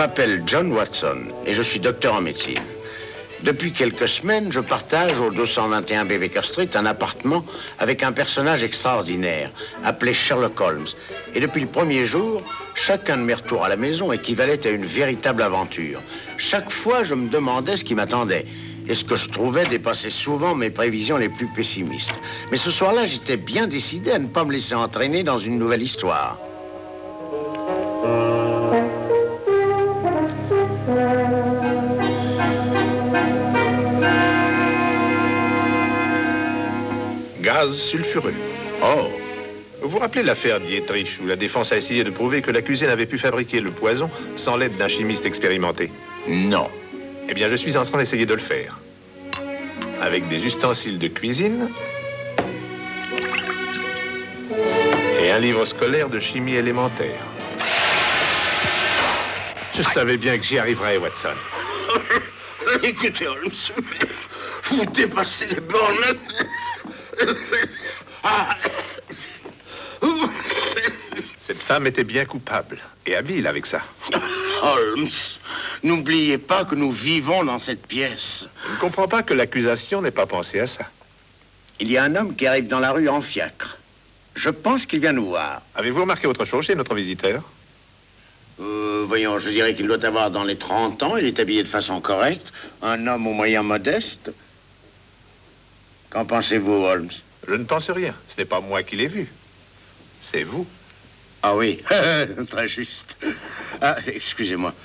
m'appelle John Watson et je suis docteur en médecine. Depuis quelques semaines, je partage au 221 B. Baker Street un appartement avec un personnage extraordinaire, appelé Sherlock Holmes. Et depuis le premier jour, chacun de mes retours à la maison équivalait à une véritable aventure. Chaque fois, je me demandais ce qui m'attendait. Et ce que je trouvais dépassait souvent mes prévisions les plus pessimistes. Mais ce soir-là, j'étais bien décidé à ne pas me laisser entraîner dans une nouvelle histoire. Gaz sulfureux. Oh! Vous vous rappelez l'affaire Dietrich, où la défense a essayé de prouver que l'accusé n'avait pu fabriquer le poison sans l'aide d'un chimiste expérimenté? Non. Eh bien, je suis en train d'essayer de le faire. Avec des ustensiles de cuisine et un livre scolaire de chimie élémentaire. Je savais bien que j'y arriverais, Watson. Écoutez, Holmes, vous dépassez les bornes. Cette femme était bien coupable et habile avec ça. Holmes, n'oubliez pas que nous vivons dans cette pièce. Je ne comprends pas que l'accusation n'ait pas pensé à ça. Il y a un homme qui arrive dans la rue en fiacre. Je pense qu'il vient nous voir. Avez-vous remarqué autre chose chez notre visiteur? Voyons, je dirais qu'il doit avoir dans les 30 ans. Il est habillé de façon correcte. Un homme aux moyens modestes. Qu'en pensez-vous, Holmes? Je ne pense rien. Ce n'est pas moi qui l'ai vu. C'est vous. Ah oui, très juste. Ah, excusez-moi.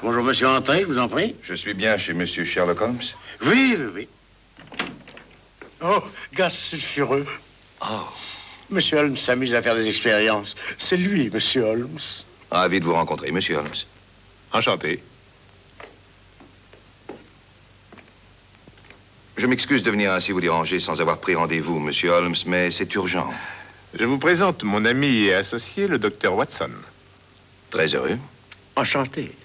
Bonjour, monsieur, entrez, je vous en prie. Je suis bien chez monsieur Sherlock Holmes. Oui, oui, oui. Oh, gaz sulfureux. Oh. Monsieur Holmes s'amuse à faire des expériences. C'est lui, monsieur Holmes. Ravi de vous rencontrer, monsieur Holmes. Enchanté. Je m'excuse de venir ainsi vous déranger sans avoir pris rendez-vous, monsieur Holmes, mais c'est urgent. Je vous présente mon ami et associé, le docteur Watson. Très heureux. Enchanté.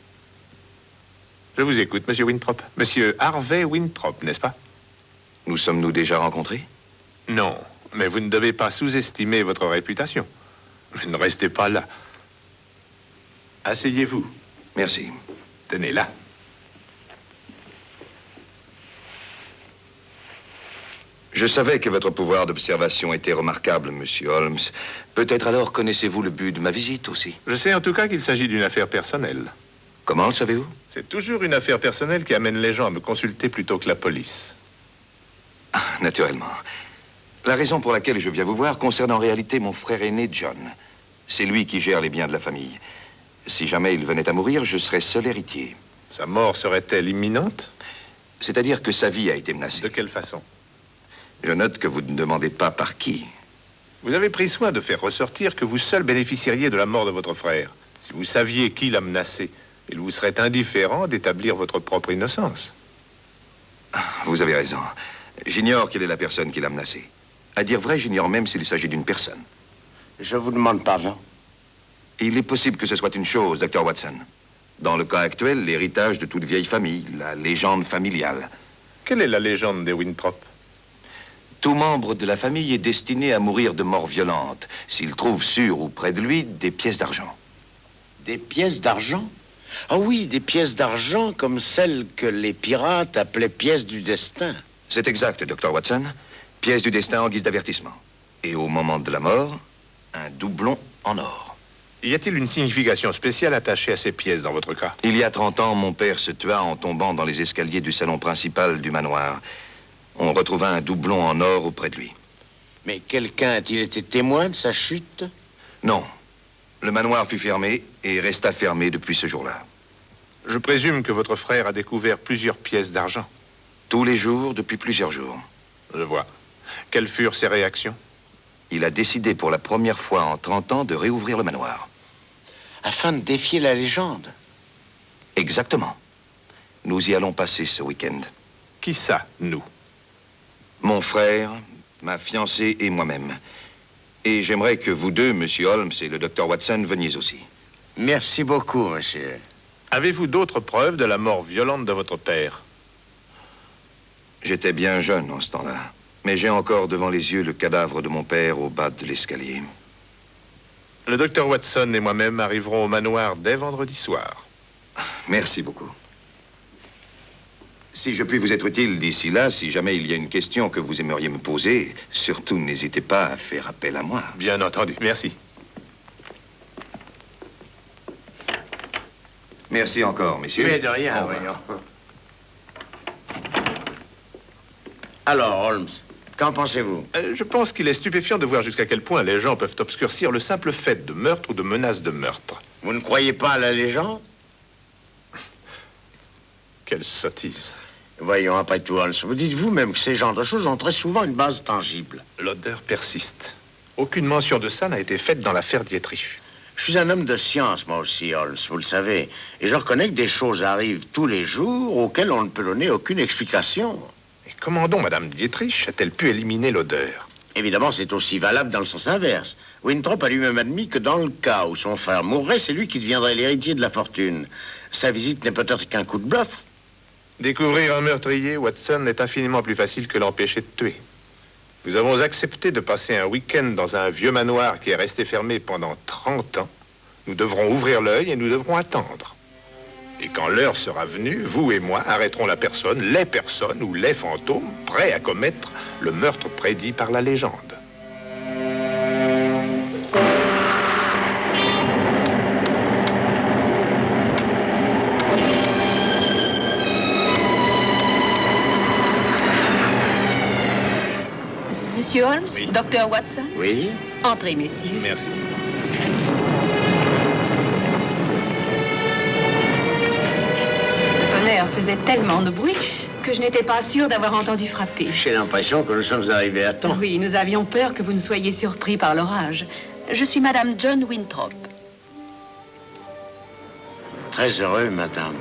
Je vous écoute, monsieur Winthrop. Monsieur Harvey Winthrop, n'est-ce pas? Nous sommes-nous déjà rencontrés? Non, mais vous ne devez pas sous-estimer votre réputation. Ne restez pas là. Asseyez-vous. Merci. Tenez là. Je savais que votre pouvoir d'observation était remarquable, monsieur Holmes. Peut-être alors connaissez-vous le but de ma visite aussi? Je sais en tout cas qu'il s'agit d'une affaire personnelle. Comment le savez-vous? C'est toujours une affaire personnelle qui amène les gens à me consulter plutôt que la police. Ah, naturellement. La raison pour laquelle je viens vous voir concerne en réalité mon frère aîné, John. C'est lui qui gère les biens de la famille. Si jamais il venait à mourir, je serais seul héritier. Sa mort serait-elle imminente? C'est-à-dire que sa vie a été menacée. De quelle façon? Je note que vous ne demandez pas par qui. Vous avez pris soin de faire ressortir que vous seul bénéficieriez de la mort de votre frère. Si vous saviez qui l'a menacé, il vous serait indifférent d'établir votre propre innocence. Vous avez raison. J'ignore quelle est la personne qui l'a menacé. À dire vrai, j'ignore même s'il s'agit d'une personne. Je vous demande pardon. Il est possible que ce soit une chose, docteur Watson. Dans le cas actuel, l'héritage de toute vieille famille, la légende familiale. Quelle est la légende des Winthrop? Tout membre de la famille est destiné à mourir de mort violente s'il trouve sur ou près de lui des pièces d'argent. Des pièces d'argent? Ah oui, des pièces d'argent comme celles que les pirates appelaient pièces du destin. C'est exact, docteur Watson. Pièces du destin en guise d'avertissement. Et au moment de la mort, un doublon en or. Y a-t-il une signification spéciale attachée à ces pièces dans votre cas? Il y a 30 ans, mon père se tua en tombant dans les escaliers du salon principal du manoir. On retrouva un doublon en or auprès de lui. Mais quelqu'un a-t-il été témoin de sa chute? Non. Le manoir fut fermé et resta fermé depuis ce jour-là. Je présume que votre frère a découvert plusieurs pièces d'argent. Tous les jours, depuis plusieurs jours. Je vois. Quelles furent ses réactions? Il a décidé pour la première fois en 30 ans de réouvrir le manoir. Afin de défier la légende? Exactement. Nous y allons passer ce week-end. Qui ça, nous? Mon frère, ma fiancée et moi-même. Et j'aimerais que vous deux, monsieur Holmes et le docteur Watson, veniez aussi. Merci beaucoup, monsieur. Avez-vous d'autres preuves de la mort violente de votre père? J'étais bien jeune en ce temps-là. Mais j'ai encore devant les yeux le cadavre de mon père au bas de l'escalier. Le docteur Watson et moi-même arriverons au manoir dès vendredi soir. Merci beaucoup. Si je puis vous être utile d'ici là, si jamais il y a une question que vous aimeriez me poser, surtout n'hésitez pas à faire appel à moi. Bien entendu, merci. Merci encore, messieurs. Mais de rien, voyons. Alors, Holmes, qu'en pensez-vous? Je pense qu'il est stupéfiant de voir jusqu'à quel point les gens peuvent obscurcir le simple fait de meurtre ou de menace de meurtre. Vous ne croyez pas à la légende? Quelle sottise. Voyons, après tout, Holmes, vous dites vous-même que ces genres de choses ont très souvent une base tangible. L'odeur persiste. Aucune mention de ça n'a été faite dans l'affaire Dietrich. Je suis un homme de science, moi aussi, Holmes, vous le savez. Et je reconnais que des choses arrivent tous les jours auxquelles on ne peut donner aucune explication. Et comment donc Madame Dietrich a-t-elle pu éliminer l'odeur? Évidemment, c'est aussi valable dans le sens inverse. Winthrop a lui-même admis que dans le cas où son frère mourrait, c'est lui qui deviendrait l'héritier de la fortune. Sa visite n'est peut-être qu'un coup de bluff. Découvrir un meurtrier, Watson, est infiniment plus facile que l'empêcher de tuer. Nous avons accepté de passer un week-end dans un vieux manoir qui est resté fermé pendant 30 ans. Nous devrons ouvrir l'œil et nous devrons attendre. Et quand l'heure sera venue, vous et moi arrêterons la personne, les personnes ou les fantômes prêts à commettre le meurtre prédit par la légende. Monsieur Holmes, Oui. Docteur Watson, Oui? entrez, messieurs. Merci. Le tonnerre faisait tellement de bruit que je n'étais pas sûre d'avoir entendu frapper. J'ai l'impression que nous sommes arrivés à temps. Oui, nous avions peur que vous ne soyez surpris par l'orage. Je suis Madame John Winthrop. Très heureux, madame.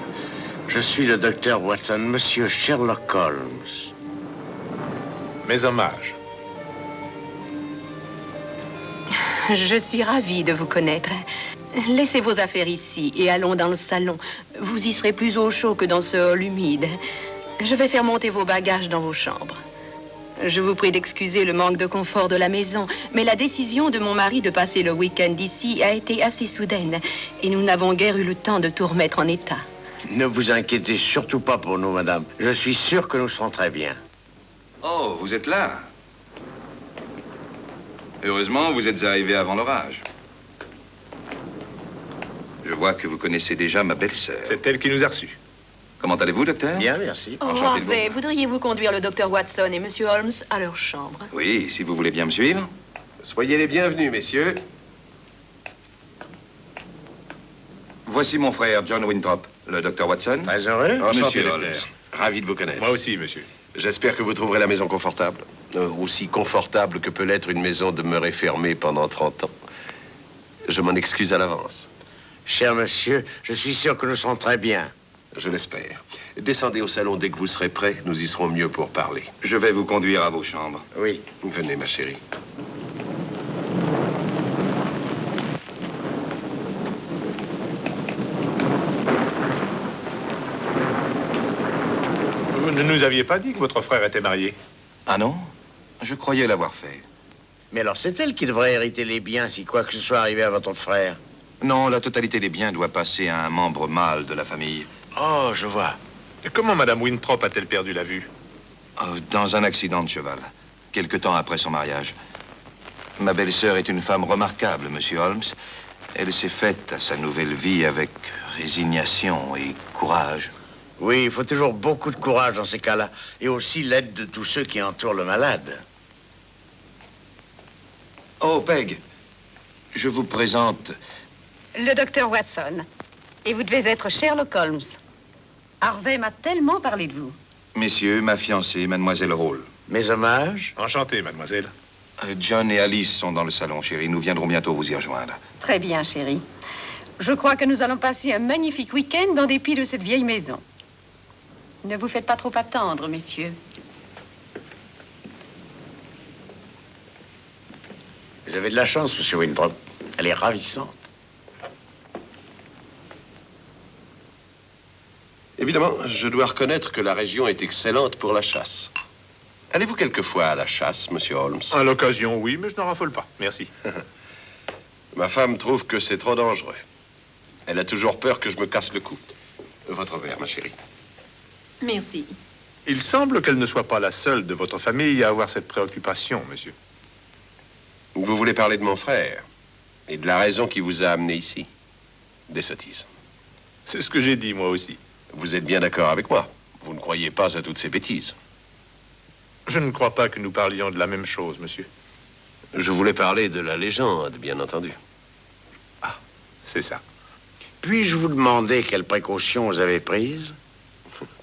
Je suis le docteur Watson, monsieur Sherlock Holmes. Mes hommages. Je suis ravie de vous connaître. Laissez vos affaires ici et allons dans le salon. Vous y serez plus au chaud que dans ce hall humide. Je vais faire monter vos bagages dans vos chambres. Je vous prie d'excuser le manque de confort de la maison, mais la décision de mon mari de passer le week-end ici a été assez soudaine et nous n'avons guère eu le temps de tout remettre en état. Ne vous inquiétez surtout pas pour nous, madame. Je suis sûr que nous serons très bien. Oh, vous êtes là. Heureusement, vous êtes arrivé avant l'orage. Je vois que vous connaissez déjà ma belle-sœur. C'est elle qui nous a reçus. Comment allez-vous, docteur? Bien, merci. Oh, Enchanté de vous Harvey, voir. voudriez-vous conduire le docteur Watson et Monsieur Holmes à leur chambre? Oui, si vous voulez bien me suivre. Soyez les bienvenus, messieurs. Voici mon frère, John Winthrop, le docteur Watson. Très heureux. Enchanté, Monsieur docteur. Ravi de vous connaître. Moi aussi, monsieur. J'espère que vous trouverez la maison confortable. Aussi confortable que peut l'être une maison demeurée fermée pendant 30 ans. Je m'en excuse à l'avance. Cher monsieur, je suis sûr que nous serons très bien. Je l'espère. Descendez au salon dès que vous serez prêt. Nous y serons mieux pour parler. Je vais vous conduire à vos chambres. Oui. Venez, ma chérie. Vous ne nous aviez pas dit que votre frère était marié. Ah non? Je croyais l'avoir fait. Mais alors, c'est elle qui devrait hériter les biens si quoi que ce soit arrivé à votre frère. Non, la totalité des biens doit passer à un membre mâle de la famille. Oh, je vois. Et comment Madame Winthrop a-t-elle perdu la vue? Dans un accident de cheval, quelque temps après son mariage. Ma belle-sœur est une femme remarquable, monsieur Holmes. Elle s'est faite à sa nouvelle vie avec résignation et courage. Oui, il faut toujours beaucoup de courage dans ces cas-là. Et aussi l'aide de tous ceux qui entourent le malade. Oh, Peg, je vous présente... Le docteur Watson. Et vous devez être Sherlock Holmes. Harvey m'a tellement parlé de vous. Messieurs, ma fiancée, mademoiselle Hall. Mes hommages. Enchanté, mademoiselle. John et Alice sont dans le salon, chérie. Nous viendrons bientôt vous y rejoindre. Très bien, chérie. Je crois que nous allons passer un magnifique week-end dans des plis de cette vieille maison. Ne vous faites pas trop attendre, messieurs. Vous avez de la chance, monsieur Winthrop. Elle est ravissante. Évidemment, je dois reconnaître que la région est excellente pour la chasse. Allez-vous quelquefois à la chasse, monsieur Holmes? À l'occasion, oui, mais je n'en raffole pas. Merci. Ma femme trouve que c'est trop dangereux. Elle a toujours peur que je me casse le cou. Votre verre, ma chérie. Merci. Il semble qu'elle ne soit pas la seule de votre famille à avoir cette préoccupation, monsieur. Vous voulez parler de mon frère et de la raison qui vous a amené ici. Des sottises. C'est ce que j'ai dit, moi aussi. Vous êtes bien d'accord avec moi. Vous ne croyez pas à toutes ces bêtises. Je ne crois pas que nous parlions de la même chose, monsieur. Je voulais parler de la légende, bien entendu. Ah, c'est ça. Puis-je vous demander quelles précautions vous avez prises?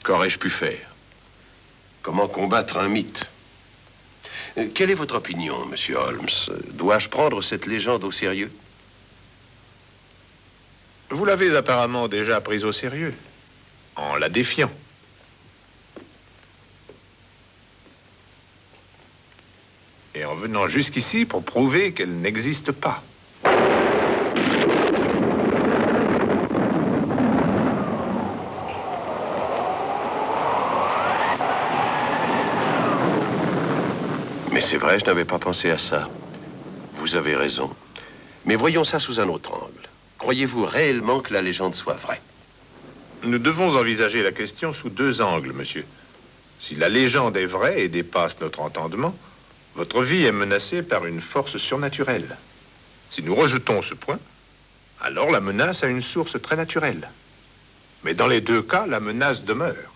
Qu'aurais-je pu faire? Comment combattre un mythe? Quelle est votre opinion, monsieur Holmes? Dois-je prendre cette légende au sérieux? Vous l'avez apparemment déjà prise au sérieux, en la défiant. Et en venant jusqu'ici pour prouver qu'elle n'existe pas. Mais c'est vrai, je n'avais pas pensé à ça. Vous avez raison. Mais voyons ça sous un autre angle. Croyez-vous réellement que la légende soit vraie? Nous devons envisager la question sous deux angles, monsieur. Si la légende est vraie et dépasse notre entendement, votre vie est menacée par une force surnaturelle. Si nous rejetons ce point, alors la menace a une source très naturelle. Mais dans les deux cas, la menace demeure.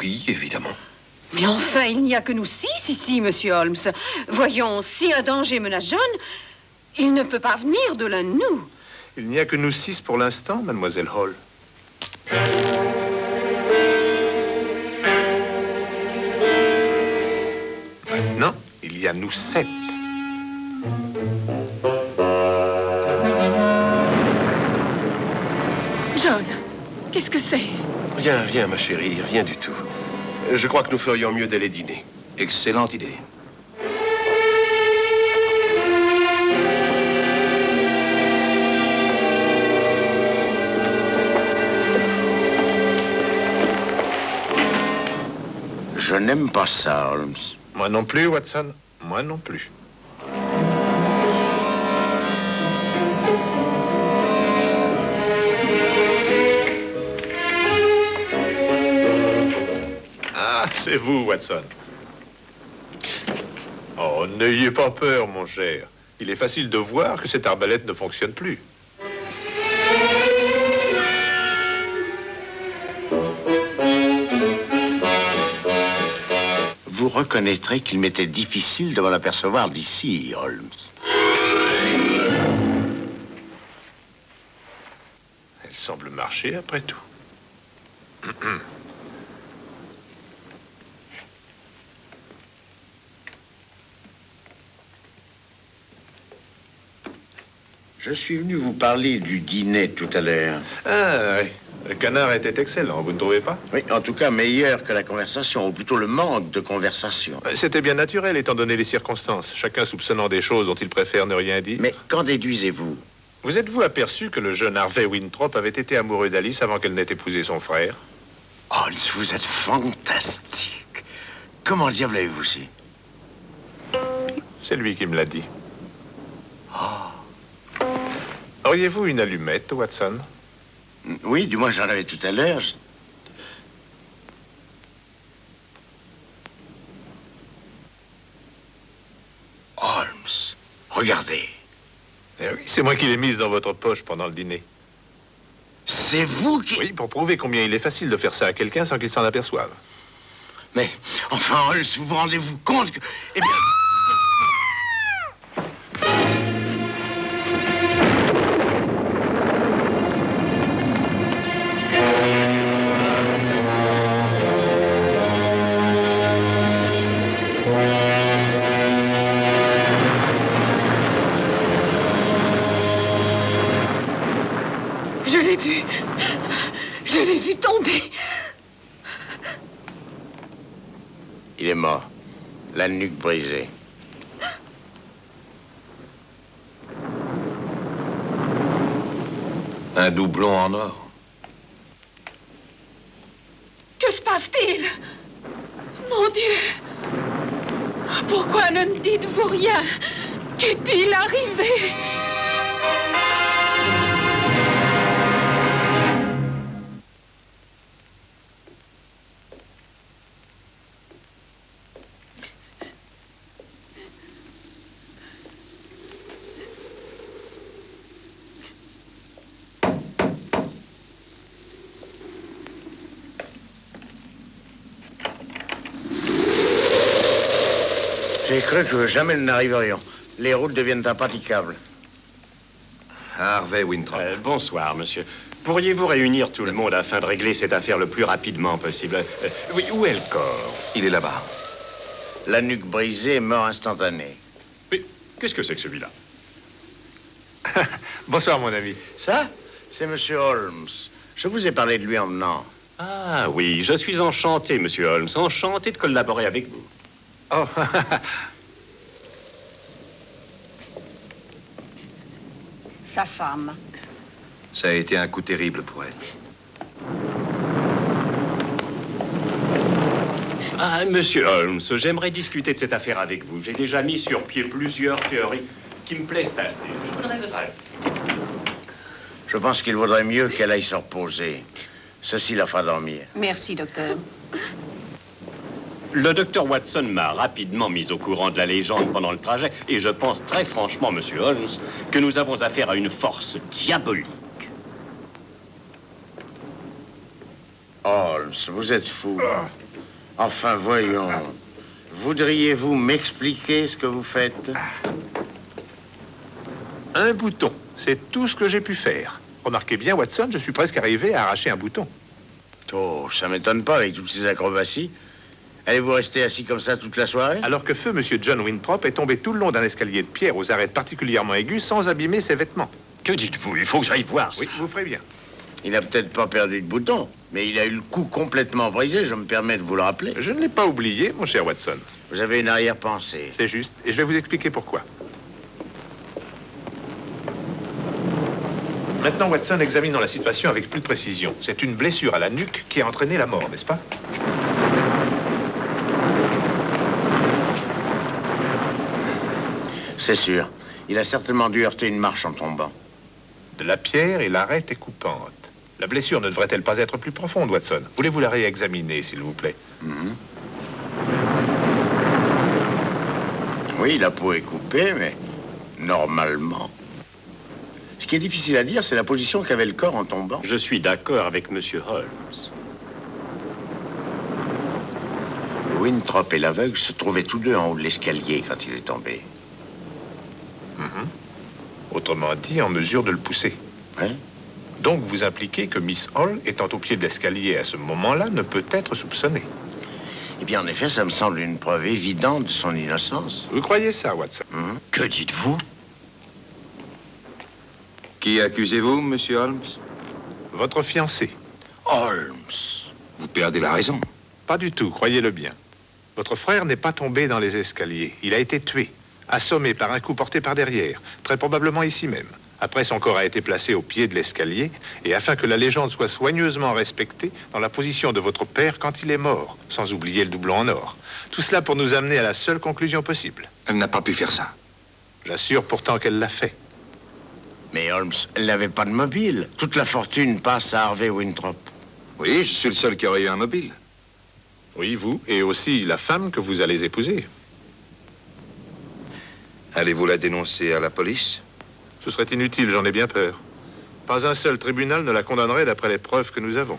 Oui, évidemment. Mais enfin, il n'y a que nous 6 ici, monsieur Holmes. Voyons, si un danger menace John, il ne peut pas venir de l'un de nous. Il n'y a que nous 6 pour l'instant, mademoiselle Hall. Maintenant, il y a nous 7. John, qu'est-ce que c'est? Rien, rien, ma chérie, rien du tout. Je crois que nous ferions mieux d'aller dîner. Excellente idée. Je n'aime pas ça, Holmes. Moi non plus, Watson. Moi non plus. Ah, c'est vous, Watson. Oh, n'ayez pas peur, mon cher. Il est facile de voir que cette arbalète ne fonctionne plus. Vous reconnaîtrez qu'il m'était difficile de m'en apercevoir d'ici, Holmes. Elle semble marcher après tout. Je suis venu vous parler du dîner tout à l'heure. Ah, oui. Le canard était excellent, vous ne trouvez pas? Oui, en tout cas meilleur que la conversation, ou plutôt le manque de conversation. C'était bien naturel, étant donné les circonstances. Chacun soupçonnant des choses dont il préfère ne rien dire. Mais qu'en déduisez-vous? Vous êtes-vous aperçu que le jeune Harvey Winthrop avait été amoureux d'Alice avant qu'elle n'ait épousé son frère? Holmes, vous êtes fantastique. Comment diable avez-vous su? C'est lui qui me l'a dit. Auriez-vous une allumette, Watson? Oui, du moins j'en avais tout à l'heure. Holmes, regardez. Eh oui, c'est moi qui l'ai mise dans votre poche pendant le dîner. C'est vous qui... Oui, pour prouver combien il est facile de faire ça à quelqu'un sans qu'il s'en aperçoive. Mais, enfin, Holmes, vous rendez-vous compte que... Eh bien... Je l'ai vu tomber. Il est mort. La nuque brisée. Un doublon en or. Que se passe-t-il? Mon Dieu! Pourquoi ne me dites-vous rien? Qu'est-il arrivé? J'ai cru que jamais nous n'arriverions. Les routes deviennent impraticables. Harvey Winthrop. Bonsoir, monsieur. Pourriez-vous réunir tout le monde afin de régler cette affaire le plus rapidement possible? Oui, où est le corps? Il est là-bas. La nuque brisée, mort instantanée. Mais qu'est-ce que c'est que celui-là? Bonsoir, mon ami. Ça, c'est Monsieur Holmes. Je vous ai parlé de lui en venant. Ah oui, je suis enchanté, monsieur Holmes. Enchanté de collaborer avec vous. Oh, Sa femme. Ça a été un coup terrible pour elle. Ah, monsieur Holmes, j'aimerais discuter de cette affaire avec vous. J'ai déjà mis sur pied plusieurs théories qui me plaisent assez. Je voudrais votre avis. Je pense qu'il vaudrait mieux qu'elle aille se reposer. Ceci la fera dormir. Merci, docteur. Le docteur Watson m'a rapidement mis au courant de la légende pendant le trajet, et je pense très franchement, monsieur Holmes, que nous avons affaire à une force diabolique. Holmes, vous êtes fou. Enfin, voyons. Voudriez-vous m'expliquer ce que vous faites? un bouton. C'est tout ce que j'ai pu faire. Remarquez bien, Watson, je suis presque arrivé à arracher un bouton. Oh, ça m'étonne pas avec toutes ces acrobaties. Allez-vous rester assis comme ça toute la soirée? Alors que feu Monsieur John Winthrop est tombé tout le long d'un escalier de pierre aux arêtes particulièrement aigus sans abîmer ses vêtements. Que dites-vous? Il faut que j'aille voir ça. Oui, vous ferez bien. Il n'a peut-être pas perdu de bouton, mais il a eu le cou complètement brisé, je me permets de vous le rappeler. Je ne l'ai pas oublié, mon cher Watson. Vous avez une arrière-pensée. C'est juste, et je vais vous expliquer pourquoi. Maintenant, Watson, examinons la situation avec plus de précision. C'est une blessure à la nuque qui a entraîné la mort, n'est-ce pas? C'est sûr. Il a certainement dû heurter une marche en tombant. De la pierre et l'arête est coupante. La blessure ne devrait-elle pas être plus profonde, Watson? Voulez-vous la réexaminer, s'il vous plaît? Oui, la peau est coupée, mais normalement. Ce qui est difficile à dire, c'est la position qu'avait le corps en tombant. Je suis d'accord avec monsieur Holmes. Winthrop et l'aveugle se trouvaient tous deux en haut de l'escalier quand il est tombé. Autrement dit, en mesure de le pousser. Hein? Donc, vous impliquez que Miss Hall, étant au pied de l'escalier à ce moment-là, ne peut être soupçonnée. Eh bien, en effet, ça me semble une preuve évidente de son innocence. Vous croyez ça, Watson? Que dites-vous? Qui accusez-vous, monsieur Holmes? Votre fiancé. Holmes, vous perdez la raison. Pas du tout, croyez-le bien. Votre frère n'est pas tombé dans les escaliers. Il a été tué, assommé par un coup porté par derrière, très probablement ici même. Après, son corps a été placé au pied de l'escalier, et afin que la légende soit soigneusement respectée, dans la position de votre père quand il est mort, sans oublier le doublon en or. Tout cela pour nous amener à la seule conclusion possible. Elle n'a pas pu faire ça. J'assure pourtant qu'elle l'a fait. Mais Holmes, elle n'avait pas de mobile. Toute la fortune passe à Harvey Winthrop. Oui, je suis le seul qui aurait eu un mobile. Oui, vous, et aussi la femme que vous allez épouser. Allez-vous la dénoncer à la police? Ce serait inutile, j'en ai bien peur. Pas un seul tribunal ne la condamnerait d'après les preuves que nous avons.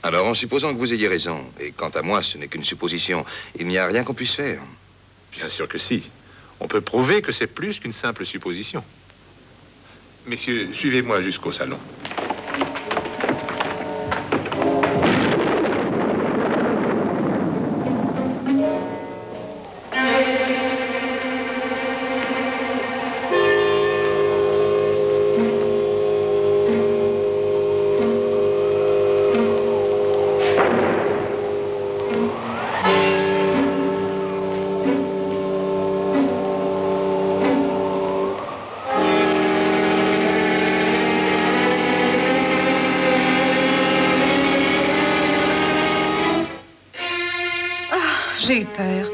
Alors, en supposant que vous ayez raison, et quant à moi, ce n'est qu'une supposition, il n'y a rien qu'on puisse faire. Bien sûr que si. On peut prouver que c'est plus qu'une simple supposition. Messieurs, suivez-moi jusqu'au salon. J'ai eu peur.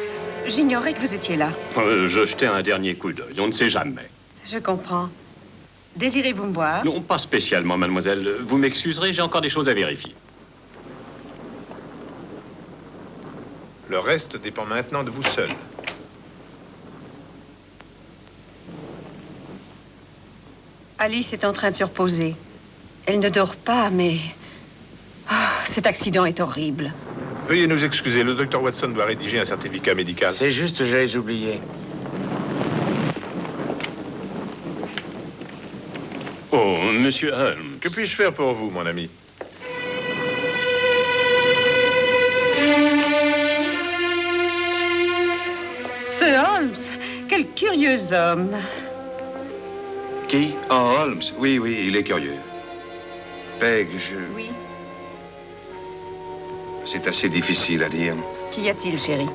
J'ignorais que vous étiez là. Je jetais un dernier coup d'œil, on ne sait jamais. Je comprends. Désirez-vous me voir? Non, pas spécialement, mademoiselle. Vous m'excuserez, j'ai encore des choses à vérifier. Le reste dépend maintenant de vous seul. Alice est en train de se reposer. Elle ne dort pas, mais... cet accident est horrible. Veuillez nous excuser, le docteur Watson doit rédiger un certificat médical. C'est juste, j'allais oublier. Oh, monsieur Holmes. Que puis-je faire pour vous, mon ami? Sir Holmes, quel curieux homme. Qui? Oh, Holmes. Oui, oui, il est curieux. Peg, Oui. C'est assez difficile à dire. Qu'y a-t-il, chérie?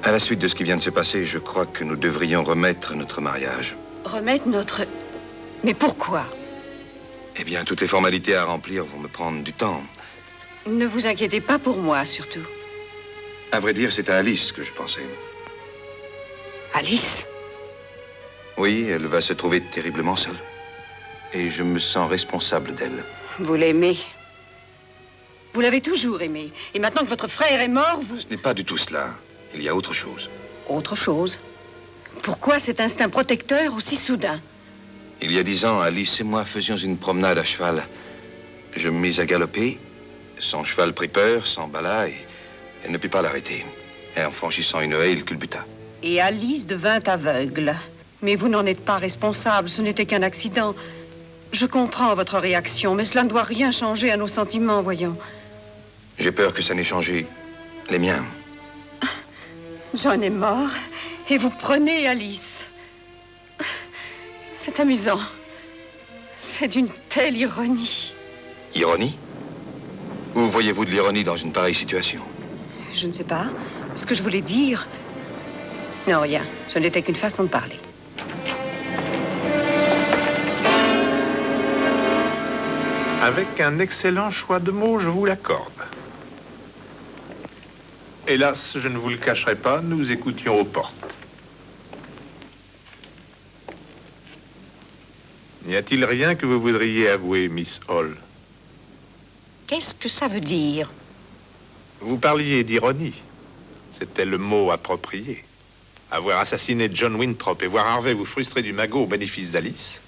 À la suite de ce qui vient de se passer, je crois que nous devrions remettre notre mariage. Remettre notre... Mais pourquoi? Eh bien, toutes les formalités à remplir vont me prendre du temps. Ne vous inquiétez pas pour moi, surtout. À vrai dire, c'est à Alice que je pensais. Alice? Oui, elle va se trouver terriblement seule. Et je me sens responsable d'elle. Vous l'aimez. Vous l'avez toujours aimé. Et maintenant que votre frère est mort, vous... Ce n'est pas du tout cela. Il y a autre chose. Autre chose? Pourquoi cet instinct protecteur aussi soudain? Il y a 10 ans, Alice et moi faisions une promenade à cheval. Je me mis à galoper. Son cheval prit peur, s'emballa et elle ne put pas l'arrêter. Et en franchissant une haie, il culbuta. Et Alice devint aveugle. Mais vous n'en êtes pas responsable, ce n'était qu'un accident. Je comprends votre réaction, mais cela ne doit rien changer à nos sentiments, voyons. J'ai peur que ça n'ait changé les miens. John est mort, et vous prenez Alice. C'est amusant. C'est d'une telle ironie. Ironie? Où voyez-vous de l'ironie dans une pareille situation? Je ne sais pas. Ce que je voulais dire... Non, rien. Ce n'était qu'une façon de parler. Avec un excellent choix de mots, je vous l'accorde. Hélas, je ne vous le cacherai pas, nous écoutions aux portes. N'y a-t-il rien que vous voudriez avouer, Miss Hall? Qu'est-ce que ça veut dire? Vous parliez d'ironie. C'était le mot approprié. Avoir assassiné John Winthrop et voir Harvey vous frustrer du magot au bénéfice d'Alice,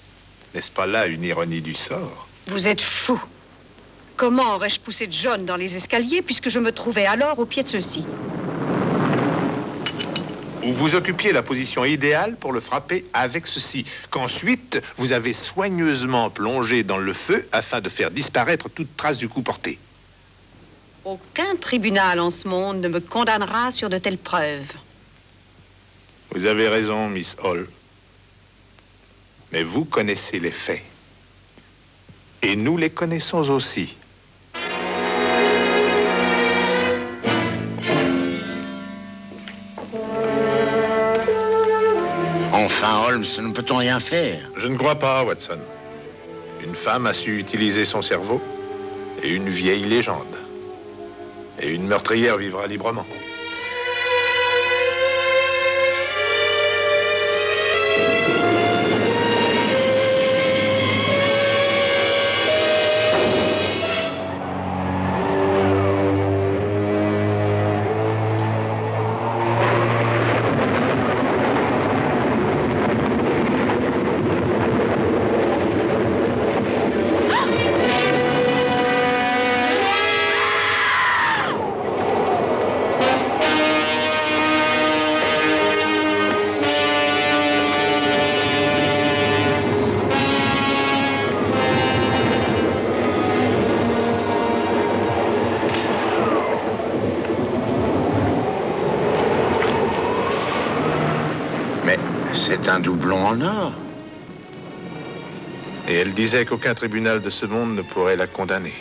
n'est-ce pas là une ironie du sort? Vous êtes fou. Comment aurais-je poussé John dans les escaliers puisque je me trouvais alors au pied de ceux-ci? Où vous occupiez la position idéale pour le frapper avec ceci, qu'ensuite vous avez soigneusement plongé dans le feu afin de faire disparaître toute trace du coup porté. Aucun tribunal en ce monde ne me condamnera sur de telles preuves. Vous avez raison, Miss Hall. Mais vous connaissez les faits. Et nous les connaissons aussi. Enfin, Holmes, ne peut-on rien faire? Je ne crois pas, Watson. Une femme a su utiliser son cerveau et une vieille légende. Et une meurtrière vivra librement. C'est un doublon en or. Et elle disait qu'aucun tribunal de ce monde ne pourrait la condamner.